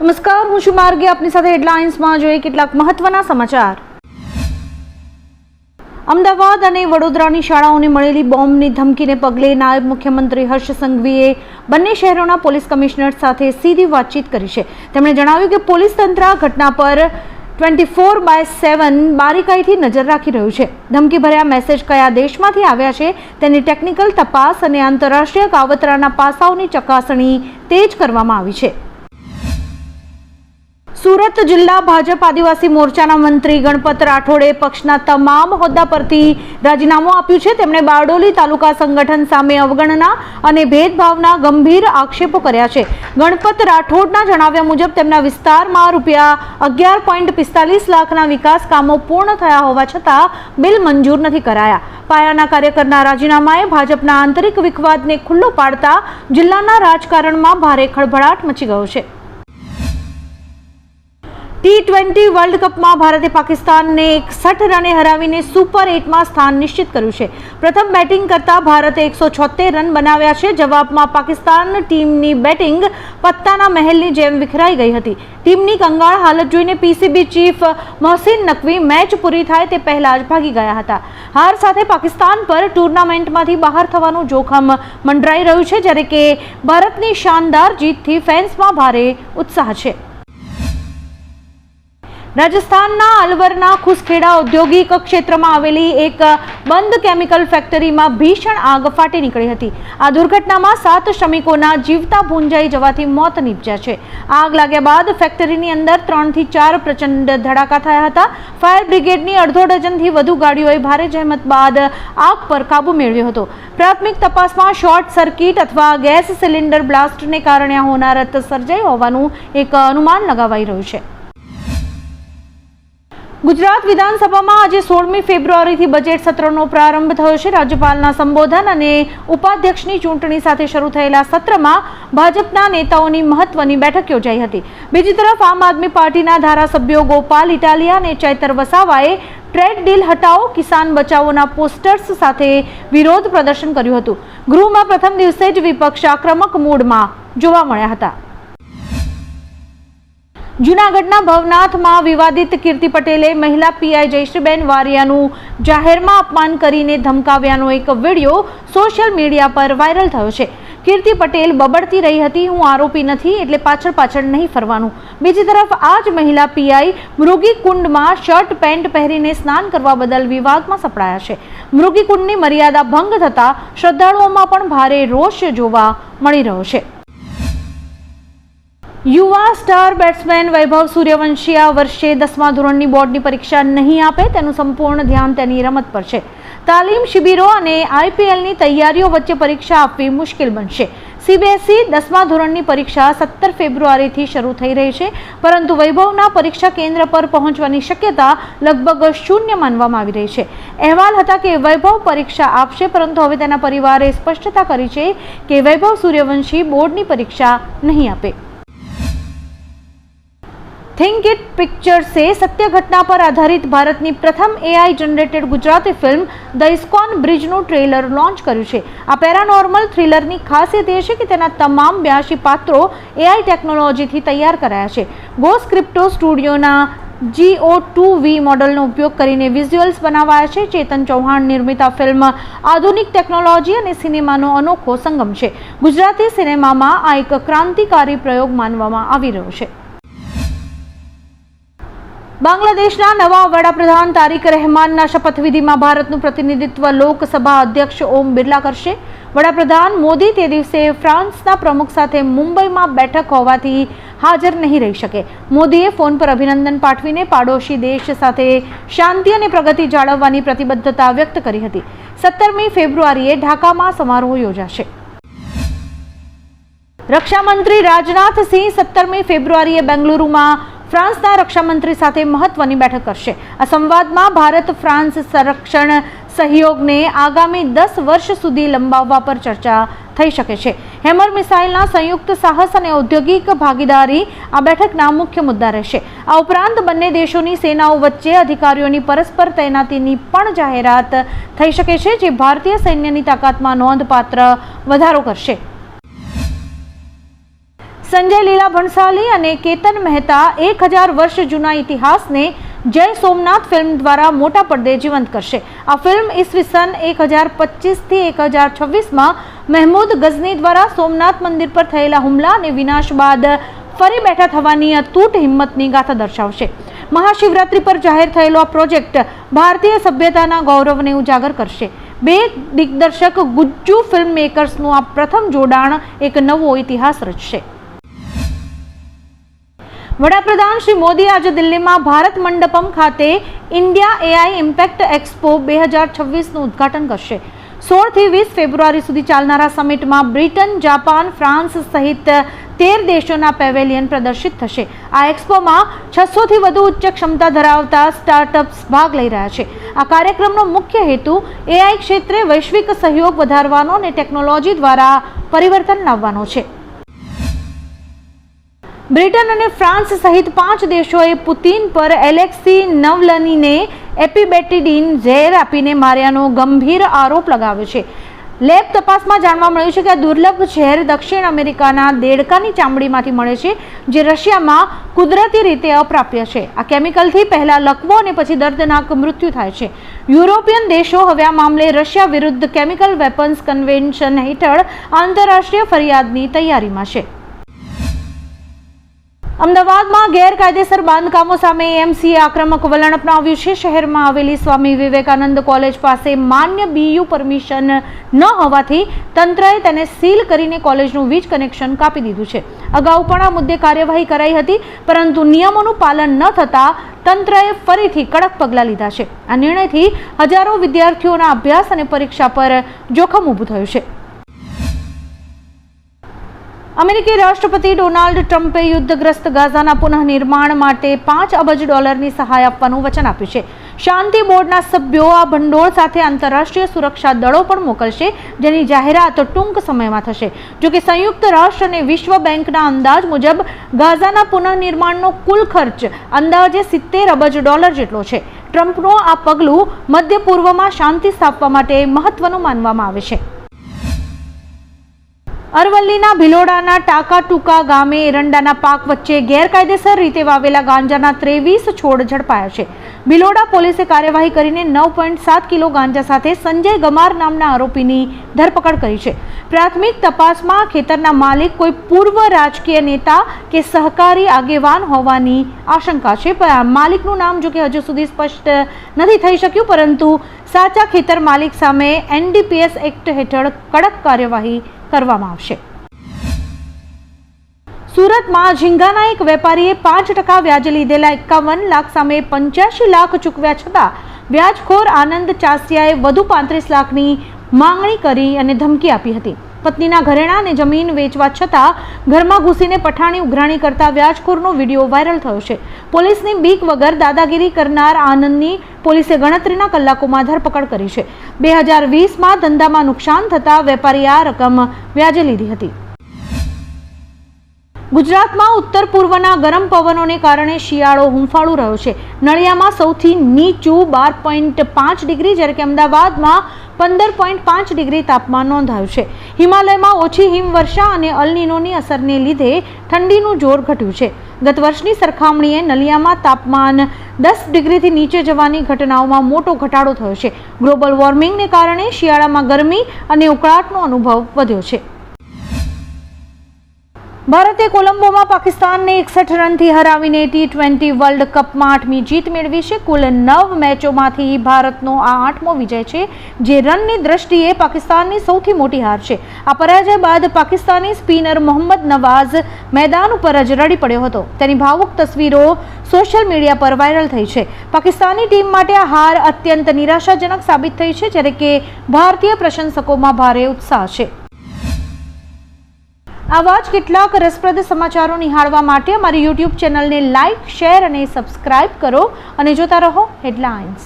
નમસ્કાર, હું છું માર્ગી. આપની સાથે હેડલાઇન્સમાં જોઈએ કેટલાક મહત્વના સમાચાર. અમદાવાદ અને વડોદરાની શાળાઓને મળેલી બોમ્બની ધમકીને પગલે નાયબ મુખ્યમંત્રી હર્ષ સંઘવીએ બંને શહેરોના પોલીસ કમિશનર સાથે સીધી વાતચીત કરી છે. તેમણે જણાવ્યું કે પોલીસ તંત્ર આ ઘટના પર 24/7 બારીકાઈથી નજર રાખી રહ્યું છે. ધમકીભર્યા મેસેજ કયા દેશમાંથી આવ્યા છે તેની ટેકનિકલ તપાસ અને આંતરરાષ્ટ્રીય કાવતરાના પાસાઓની ચકાસણી તેજ કરવામાં આવી છે. સુરત જિલ્લા ભાજપ આદિવાસી મોરચાના મંત્રી ગણપત રાઠોડે પક્ષના તમામ હોદ્દા પરથી રાજીનામું આપ્યું છે. તેમણે બારડોલી તાલુકા સંગઠન સામે અવગણના અને ભેદભાવના ગંભીર આક્ષેપો કર્યા છે. ગણપત રાઠોડના જણાવ્યા મુજબ તેમના વિસ્તારમાં ₹11.45 લાખના વિકાસ કામો પૂર્ણ થયા હોવા છતાં બિલ મંજૂર નથી કરાયા. પાયાના કાર્યકરના રાજીનામાએ ભાજપના આંતરિક વિખવાદને ખુલ્લો પાડતા જિલ્લાના રાજકારણમાં ભારે ખળભળાટ મચી ગયો છે. T20 વર્લ્ડ કપમાં ભારતે પાકિસ્તાનને 61 રને હરાવીને સુપર 8માં સ્થાન નિશ્ચિત કર્યું છે. પ્રથમ બેટિંગ કરતા ભારતે 176 રન બનાવ્યા છે. જવાબમાં પાકિસ્તાન ટીમની બેટિંગ પત્તાના મહેલની જેમ વિખરાઈ ગઈ હતી. ટીમની કંગાળ હાલત જોઈને PCB chief Mohsin Naqvi match પૂરી થાય તે પહેલા જ ભાગી ગયા હતા. હાર સાથે પાકિસ્તાન પર ટુર્નામેન્ટમાંથી બહાર થવાનું જોખમ મંડરાઈ રહ્યું છે, જ્યારે કે ભારતની શાનદાર જીતથી ફેન્સમાં ભારે ઉત્સાહ છે. રાજસ્થાનના અલવરના ખુસખેડા ઔદ્યોગિક ક્ષેત્રમાં આવેલી એક બંધ કેમિકલ ફેક્ટરીમાં ભીષણ આગ ફાટી નીકળી હતી. આ દુર્ઘટનામાં 7 શ્રમિકોના જીવતા ભૂંજાઈ જવાથી મોત નીપજ્યા છે. આગ લાગ્યા બાદ ફેક્ટરીની અંદર 3 થી 4 પ્રચંડ ધડાકા થયા હતા. ફાયર બ્રિગેડની અડધો ડઝનથી વધુ ગાડીઓએ ભારે જહેમત બાદ આગ પર કાબુ મેળવ્યો હતો. પ્રાથમિક તપાસમાં શોર્ટ સર્કિટ અથવા ગેસ સિલિન્ડર બ્લાસ્ટને કારણે આ હોનારત સર્જાઈ હોવાનું એક અનુમાન લગાવાઈ રહ્યું છે. ગુજરાત વિધાનસભામાં આજે 16મી ફેબ્રુઆરીથી બજેટ સત્રનો પ્રારંભ થયો છે. રાજ્યપાલના સંબોધન અને ઉપાધ્યક્ષની ચૂંટણી સાથે શરૂ થયેલા સત્રમાં ભાજપના નેતાઓની મહત્વની બેઠક યોજાઈ હતી. બીજી તરફ આમ આદમી પાર્ટીના ધારાસભ્યો ગોપાલ ઇટાલિયા અને ચૈતર વસાવાએ ટ્રેડ ડીલ હટાવો, કિસાન બચાવોના પોસ્ટર્સ સાથે વિરોધ પ્રદર્શન કર્યું હતું. ગૃહમાં પ્રથમ દિવસે જ વિપક્ષ આક્રમક મૂડમાં જોવા મળ્યા હતા. જૂનાગઢના ભવનાથમાં વિવાદિત કીર્તિ પટેલે મહિલા પીઆઈ જયશ્રીબેન વારિયાનું જાહેરમાં અપમાન કરીને ધમકાવ્યાનો એક વિડીયો સોશિયલ મીડિયા પર વાયરલ થયો છે. કીર્તિ પટેલ બબડતી રહી હતી, હું આરોપી નથી એટલે પાછળ નહીં ફરવાનું. બીજી તરફ આ જ મહિલા પીઆઈ મૃગીકુંડમાં શર્ટ પેન્ટ પહેરીને સ્નાન કરવા બદલ વિવાદમાં સપડાયા છે. મૃગીકુંડની મર્યાદા ભંગ થતા શ્રદ્ધાળુઓમાં પણ ભારે રોષ જોવા મળી રહ્યો છે. યુવા સ્ટાર બેટ્સમેન વૈભવ સૂર્યવંશી આ વર્ષે 10મા ધોરણની બોર્ડની પરીક્ષા નહીં આપે. તેનું સંપૂર્ણ ધ્યાન તેની રમત પર છે. તાલીમ શિબિરો અને આઈપીએલની તૈયારીઓ વચ્ચે પરીક્ષા આપવી મુશ્કેલ બનશે. સીબીએસઈ 10મા ધોરણની પરીક્ષા 17 ફેબ્રુઆરીથી શરૂ થઈ રહી છે, પરંતુ વૈભવના પરીક્ષા કેન્દ્ર પર પહોંચવાની શક્યતા લગભગ શૂન્ય માનવામાં આવી રહી છે. અહેવાલ હતા કે વૈભવ પરીક્ષા આપશે, પરંતુ હવે તેના પરિવારે સ્પષ્ટતા કરી છે કે વૈભવ સૂર્યવંશી બોર્ડની પરીક્ષા નહીં આપે. थिंक इट पिक्चर्से सत्य घटना पर आधारित भारतनी प्रथम AI generated Gujarati film the ISKCON ब्रिजનું ટ્રેલર લોન્ચ કર્યું છે. આ પેરાનોર્મલ થ્રિલરની ખાસિયત એ છે કે તેના તમામ 82 પાત્રો એઆઈ ટેકનોલોજીથી તૈયાર કરાયા છે. ગોસ્ટ ક્રિપ્ટો સ્ટુડિયોના GO2V મોડલનો ઉપયોગ કરીને વિઝ્યુઅલ્સ બનાવાયા છે. ચેતન ચૌહાણ નિર્મિત આ ફિલ્મ આધુનિક ટેકનોલોજી અને સિનેમાનો અનોખો સંગમ છે. ગુજરાતી સિનેમામાં આ એક ક્રાંતિકારી પ્રયોગ માનવામાં આવી રહ્યો છે. બાંગ્લાદેશના નવા વડાપ્રધાન તારિક રહેમાનના શપથવિધિમાં ભારતનું પ્રતિનિધિત્વ લોકસભા અધ્યક્ષ ઓમ બિરલા કરશે. વડાપ્રધાન મોદી તે દિવસે ફ્રાન્સના પ્રમુખ સાથે મુંબઈમાં બેઠક હોવાથી હાજર નહીં રહી શકે. મોદીએ ફોન પર અભિનંદન પાઠવીને પાડોશી દેશ સાથે શાંતિ અને પ્રગતિ જાળવવાની પ્રતિબદ્ધતા વ્યક્ત કરી હતી. 17મી ફેબ્રુઆરીએ ઢાકામાં સમારોહ યોજાશે. રક્ષામંત્રી રાજનાથ સિંહ 17મી ફેબ્રુઆરીએ બેંગલુરુમાં ફ્રાન્સના રક્ષામંત્રી સાથે મહત્વની બેઠક કરશે. આ સંવાદમાં ભારત ફ્રાન્સ સંરક્ષણ સહયોગને આગામી 10 વર્ષ સુધી લંબાવવા પર ચર્ચા થઈ શકે છે. હેમર મિસાઇલના સંયુક્ત સાહસ અને ઔદ્યોગિક ભાગીદારી આ બેઠકના મુખ્ય મુદ્દા રહેશે. આ ઉપરાંત બંને દેશોની સેનાઓ વચ્ચે અધિકારીઓની પરસ્પર તૈનાતીની પણ જાહેરાત થઈ શકે છે, જે ભારતીય સૈન્યની તાકાતમાં નોંધપાત્ર વધારો કરશે. સંજય લીલા ભણસાલી અને કેતન મહેતા 1000 વર્ષ જૂના ઇતિહાસને જય સોમનાથ ફિલ્મ દ્વારા મોટા પડદે જીવંત કરશે. આ ફિલ્મ ઈસવીસન 1025 થી 1026માં મહેમૂદ ગઝની દ્વારા સોમનાથ મંદિર પર થયેલા હુમલા અને વિનાશ બાદ ફરી બેઠા થવાની અતૂટ હિંમતની ગાથા દર્શાવશે. મહાશિવરાત્રી પર જાહેર થયેલો આ પ્રોજેક્ટ ભારતીય સભ્યતાના ગૌરવને ઉજાગર કરશે. બે દિગ્દર્શક ગુજ્જુ ફિલ્મ મેકર્સનું આ પ્રથમ જોડાણ એક નવો ઇતિહાસ રચશે. વડાપ્રધાન શ્રી મોદી આજે દિલ્હીમાં ભારત મંડપમ ખાતે ઇન્ડિયા એઆઈ ઇમ્પેક્ટ એક્સપો 2026નું ઉદ્ઘાટન કરશે. 16 થી 20 ફેબ્રુઆરી સુધી ચાલનારા સમિટમાં બ્રિટન, જાપાન, ફ્રાન્સ સહિત 13 દેશોના પેવેલિયન પ્રદર્શિત થશે. આ એક્સપોમાં 600 થી વધુ ઉચ્ચ ક્ષમતા ધરાવતા સ્ટાર્ટઅપ્સ ભાગ લઈ રહ્યા છે. આ કાર્યક્રમનો મુખ્ય હેતુ એઆઈ ક્ષેત્રે વૈશ્વિક સહયોગ વધારવાનો અને ટેકનોલોજી દ્વારા પરિવર્તન લાવવાનો છે. બ્રિટન અને ફ્રાન્સ સહિત 5 દેશોએ પુતિન પર એલેક્સી નવલનીને એપિબેટિડીન ઝેર આપીને માર્યાનો ગંભીર આરોપ લગાવ્યો છે. લેબ તપાસમાં જાણવા મળ્યું છે કે આ દુર્લભ ઝેર દક્ષિણ અમેરિકાના દેડકાની ચામડીમાંથી મળે છે, જે રશિયામાં કુદરતી રીતે અપ્રાપ્ય છે. આ કેમિકલથી પહેલા લકવો અને પછી દર્દનાક મૃત્યુ થાય છે. યુરોપિયન દેશો હવે આ મામલે રશિયા વિરુદ્ધ કેમિકલ વેપન્સ કન્વેન્શન હેઠળ આંતરરાષ્ટ્રીય ફરિયાદની તૈયારીમાં છે. અમદાવાદમાં ગેરકાયદેસર બાંધકામો સામે એએમસીએ આક્રમક વલણ અપનાવ્યું છે. શહેરમાં આવેલી સ્વામી વિવેકાનંદ કોલેજ પાસે માન્ય બીયુ પરમિશન ન હોવાથી તંત્રએ તેને સીલ કરીને કોલેજનું વીજ કનેક્શન કાપી દીધું છે. અગાઉ પણ આ મુદ્દે કાર્યવાહી કરાઈ હતી, પરંતુ નિયમોનું પાલન ન થતાં તંત્રએ ફરીથી કડક પગલાં લીધા છે. આ નિર્ણયથી હજારો વિદ્યાર્થીઓના અભ્યાસ અને પરીક્ષા પર જોખમ ઊભું થયું છે. અમેરિકી રાષ્ટ્રપતિ ડોનાલ્ડ ટ્રમ્પે યુદ્ધગ્રસ્ત ગાઝાના પુનઃનિર્માણ માટે $5 અબજ સહાય આપવાનું વચન આપ્યું છે. શાંતિ બોર્ડના સભ્યો આ ભંડોળ સાથે આંતરરાષ્ટ્રીય સુરક્ષા દળો પણ મોકલશે, જેની જાહેરાત ટૂંક સમયમાં થશે. જોકે સંયુક્ત રાષ્ટ્ર અને વિશ્વ બેંકના અંદાજ મુજબ ગાઝાના પુનઃનિર્માણનો કુલ ખર્ચ અંદાજે $70 અબજ જેટલો છે. ટ્રમ્પનું આ પગલું મધ્ય પૂર્વમાં શાંતિ સ્થાપવા માટે મહત્વનું માનવામાં આવે છે. અરવલ્લીના ભિલોડાના ટાકાટુકા ગામે એરંડાના પાક વચ્ચે ગેરકાયદેસર રીતે વાવેલા ગાંજાના 23 છોડ ઝડપાયા છે. ભિલોડા પોલીસે કાર્યવાહી કરીને 9.7 કિલો ગાંજા સાથે સંજય ગમાર નામના આરોપીની ધરપકડ કરી છે. પ્રાથમિક તપાસમાં ખેતરના માલિક કોઈ પૂર્વ રાજકીય નેતા કે સહકારી આગેવાન હોવાની આશંકા છે. માલિકનું નામ જો કે હજુ સુધી સ્પષ્ટ નથી થઈ શક્યું, પરંતુ સાચા ખેતર માલિક સામે એનડીપીએસ એક્ટ હેઠળ કડક કાર્યવાહી કરવામાં આવશે. સુરતમાં ઝીંગાના એક વેપારીએ 5% વ્યાજે લીધેલા 51 લાખ સામે 85 લાખ ચૂકવ્યા છતાં વ્યાજખોર આનંદ ચાસિયાએ વધુ 35 લાખની માંગણી કરી અને ધમકી આપી હતી. પત્નીના ઘરેણાં અને જમીન વેચવા છતાં ઘરમાં ઘૂસીને પઠાણી ઉઘરાણી કરતા વ્યાજખોરનો વિડીયો વાયરલ થયો છે. પોલીસની બીક વગર દાદાગીરી કરનાર આનંદની પોલીસે ગણતરીના કલાકોમાં ધરપકડ કરી છે. 2020માં ધંધામાં નુકસાન થતાં વેપારીએ આ રકમ વ્યાજે લીધી હતી. ગુજરાતમાં ઉત્તર પૂર્વના ગરમ પવનોને કારણે શિયાળો હૂંફાળું રહ્યો છે. નળિયામાં સૌથી નીચું 12.5 ડિગ્રી, જ્યારે કે અમદાવાદમાં 15.5 ડિગ્રી તાપમાન નોંધાયું છે. હિમાલયમાં ઓછી હિમવર્ષા અને અલનીનોની અસરને લીધે ઠંડીનું જોર ઘટ્યું છે. ગત વર્ષની સરખામણીએ નલિયામાં તાપમાન 10 ડિગ્રીથી નીચે જવાની ઘટનાઓમાં મોટો ઘટાડો થયો છે. ગ્લોબલ વોર્મિંગને કારણે શિયાળામાં ગરમી અને ઉકળાટનો અનુભવ વધ્યો છે. ભારતે કોલંબોમાં પાકિસ્તાનને 61 રનથી હરાવીને T20 વર્લ્ડ કપમાં 8મી જીત મેળવી છે. કુલ 9 મેચોમાંથી ભારતનો આ 8મો વિજય છે, જે રનની દ્રષ્ટિએ પાકિસ્તાનની સૌથી મોટી હાર છે. આ પરાજય બાદ પાકિસ્તાની સ્પિનર મોહમ્મદ નવાઝ મેદાન ઉપર જ રડી પડ્યો હતો. તેની ભાવુક તસવીરો સોશિયલ મીડિયા પર વાયરલ થઈ છે. પાકિસ્તાની ટીમ માટે આ હાર અત્યંત નિરાશાજનક સાબિત થઈ છે, જ્યારે કે ભારતીય પ્રશંસકોમાં ભારે ઉત્સાહ છે. આવા જ કેટલાક રસપ્રદ સમાચારો નિહાળવા માટે અમારી YouTube ચેનલને લાઇક, શેર અને સબસ્ક્રાઇબ કરો અને જોતા રહો હેડલાઇન્સ.